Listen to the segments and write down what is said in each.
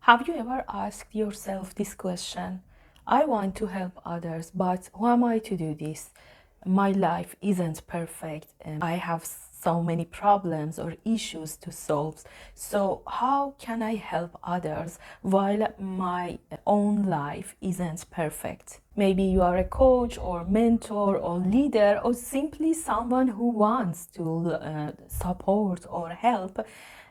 Have you ever asked yourself this question? I want to help others, but who am I to do this? My life isn't perfect and I have so many problems or issues to solve. So, how can I help others while my own life isn't perfect? Maybe you are a coach or mentor or leader or simply someone who wants to support or help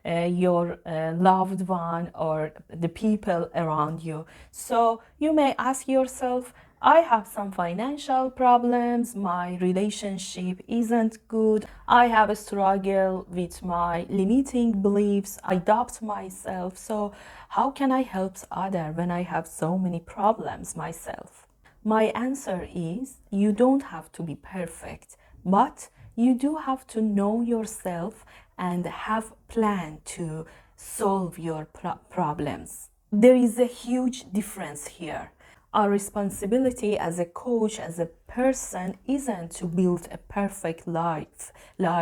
your loved one or the people around you. So you may ask yourself, I have some financial problems, my relationship isn't good, I have a struggle with my limiting beliefs, I doubt myself, so how can I help others when I have so many problems myself? My answer is you don't have to be perfect, but you do have to know yourself and have plan to solve your problems. There is a huge difference here. Our responsibility as a coach, as a person, isn't to build a perfect life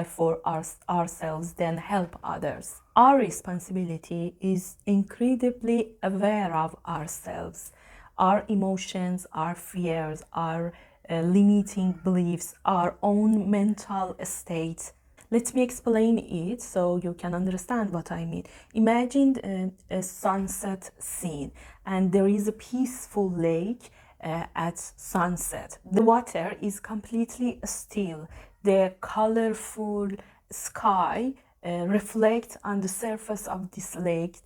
for ourselves, then help others. Our responsibility is incredibly aware of ourselves, our emotions, our fears, our limiting beliefs, our own mental state. Let me explain it so you can understand what I mean. Imagine a sunset scene, and there is a peaceful lake at sunset. The water is completely still. The colorful sky reflects on the surface of this lake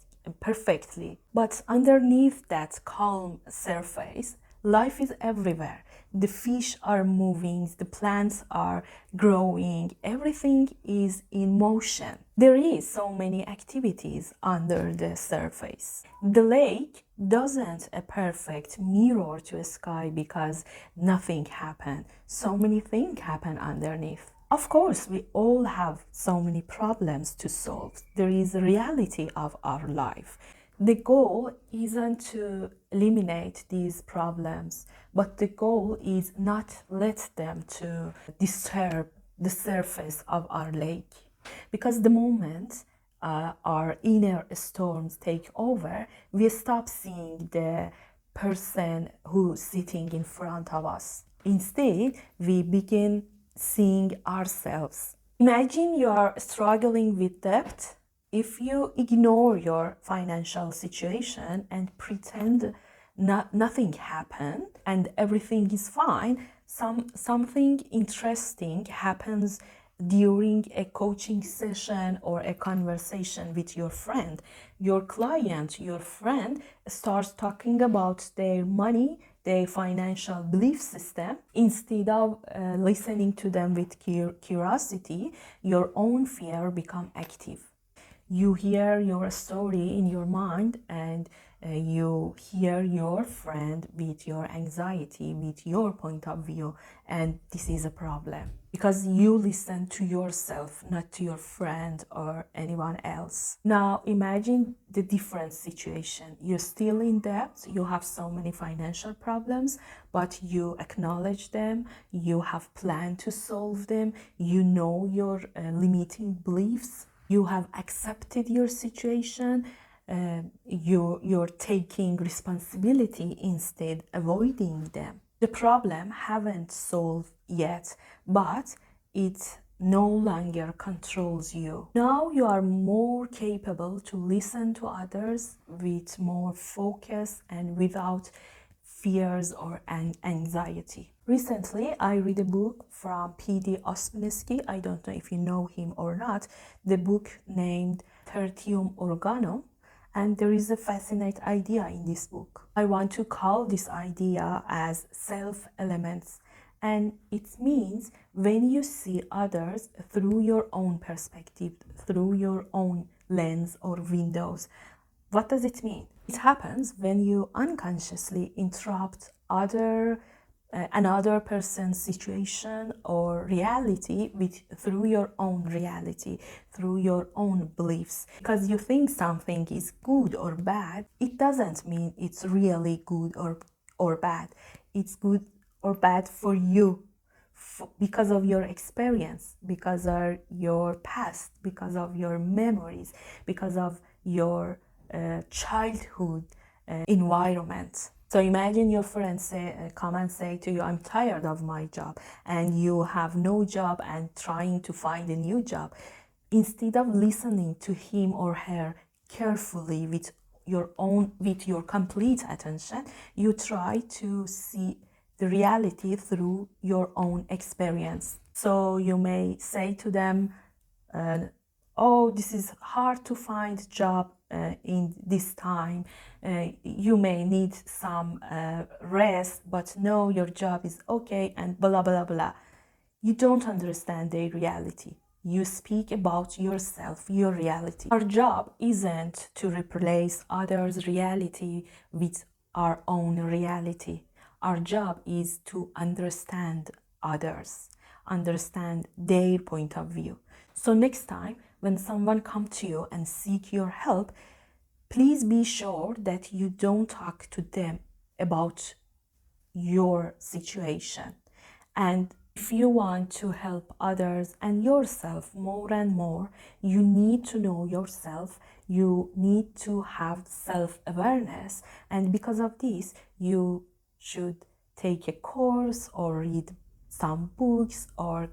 perfectly. But underneath that calm surface, life is everywhere. The fish are moving, the plants are growing, everything is in motion. There is so many activities under the surface. The lake doesn't a perfect mirror to a sky because nothing happened. So many things happen underneath. Of course, we all have so many problems to solve. There is a reality of our life. The goal isn't to eliminate these problems, but the goal is not let them to disturb the surface of our lake. Because the moment our inner storms take over, we stop seeing the person who's sitting in front of us. Instead, we begin seeing ourselves. Imagine you are struggling with debt. If you ignore your financial situation and pretend nothing happened and everything is fine, something interesting happens during a coaching session or a conversation with your friend. Your client, your friend starts talking about their money, their financial belief system. Instead of listening to them with curiosity, your own fear become active. You hear your story in your mind and you hear your friend with your anxiety, with your point of view, and this is a problem because you listen to yourself, not to your friend or anyone else. Now imagine the different situation. You're still in debt, you have so many financial problems, but you acknowledge them, you have planned to solve them, you know your limiting beliefs, you have accepted your situation, you're taking responsibility instead avoiding them. The problem haven't solved yet, but it no longer controls you. Now you are more capable to listen to others with more focus and without fears or anxiety. Recently, I read a book from P.D. Ospinski. I don't know if you know him or not. The book named Tertium Organum. And there is a fascinating idea in this book. I want to call this idea as self-elements. And it means when you see others through your own perspective, through your own lens or windows. What does it mean? It happens when you unconsciously interrupt another person's situation or reality through your own reality, through your own beliefs. Because you think something is good or bad, it doesn't mean it's really good or bad. It's good or bad for you because of your experience, because of your past, because of your memories, because of your childhood environment. So imagine your friends come and say to you, I'm tired of my job, and you have no job and trying to find a new job. Instead of listening to him or her carefully with your complete attention, you try to see the reality through your own experience. So you may say to them, oh, this is hard to find job in this time. You may need some rest, but no, your job is okay, and blah, blah, blah. You don't understand their reality. You speak about yourself, your reality. Our job isn't to replace others' reality with our own reality. Our job is to understand others, understand their point of view. So next time when someone comes to you and seek your help, please be sure that you don't talk to them about your situation. And if you want to help others and yourself more and more, you need to know yourself. You need to have self-awareness. And because of this, you should take a course or read some books or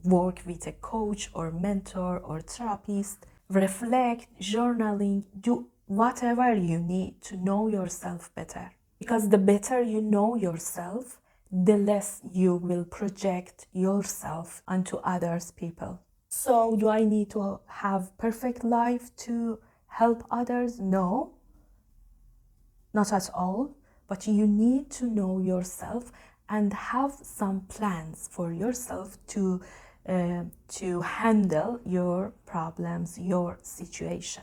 work with a coach or mentor or therapist. Reflect, journaling, do whatever you need to know yourself better. Because the better you know yourself, the less you will project yourself onto others people. So do I need to have perfect life to help others? No, not at all. But you need to know yourself and have some plans for yourself to handle your problems, your situation.